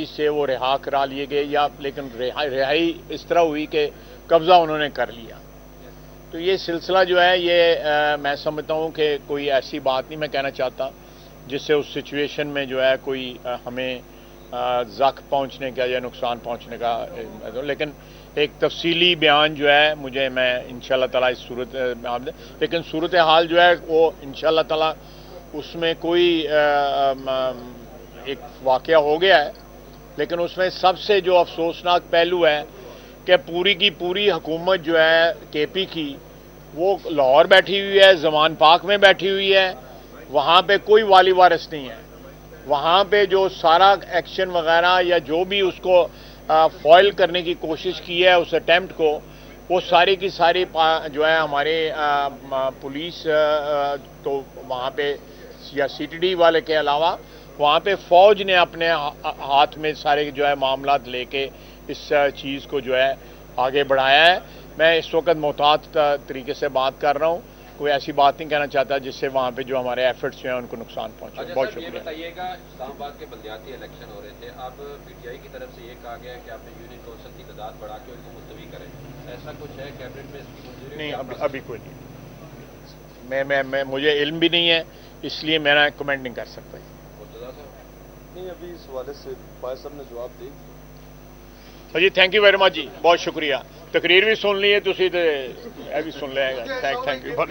से वो रिहा करा लिए गए या लेकिन रिहाई इस तरह हुई कि कब्ज़ा उन्होंने कर लिया। तो ये सिलसिला जो है ये मैं समझता हूँ कि कोई ऐसी बात नहीं मैं कहना चाहता जिससे उस सिचुएशन में जो है कोई हमें ज़ख्म पहुँचने का या नुकसान पहुँचने का लेकिन एक तफसीली बयान जो है मुझे मैं इंशाल्लाह ताला इस सूरत लेकिन सूरत हाल जो है वो इंशाल्लाह ताला उसमें कोई एक वाक़या हो गया है लेकिन उसमें सबसे जो अफसोसनाक पहलू है कि पूरी की पूरी हुकूमत जो है केपी की वो लाहौर बैठी हुई है, ज़मान पाक में बैठी हुई है, वहाँ पे कोई वाली वारिस नहीं है। वहाँ पे जो सारा एक्शन वगैरह या जो भी उसको फॉइल करने की कोशिश की है उस अटेम्प्ट को, वो सारी की सारी जो है हमारे पुलिस तो वहाँ पे या सीटीडी वाले के अलावा वहाँ पे फ़ौज ने अपने हाथ में सारे जो है मामलात लेके इस चीज़ को जो है आगे बढ़ाया है। मैं इस वक्त मोहतात तरीके से बात कर रहा हूँ, कोई ऐसी बात नहीं कहना चाहता जिससे वहाँ पे जो हमारे एफर्ट्स जो हैं उनको नुकसान पहुँचे। बहुत शुक्रिया। ये बताइएगा, इस्लामाबाद के बलदियाती इलेक्शन हो रहे थे, अब पीटीआई की तरफ से ये कहा गया कि आपने यूनियन कौंसिल की तादाद बढ़ा के उनको मुलतवी करें, ऐसा कुछ है कैबिनेट में इसकी मंजूरी? नहीं, अभी कोई नहीं, मैं मुझे इल्म भी नहीं है, इसलिए मैं कमेंट नहीं कर सकता। नहीं, अभी इस हवाले से फायद साहब ने जवाब दे जी। थैंक यू वेरी मच जी, बहुत शुक्रिया। तकरीर भी सुन ली है तुसी ते, भी सुन लिया। थैंक यू बहुत।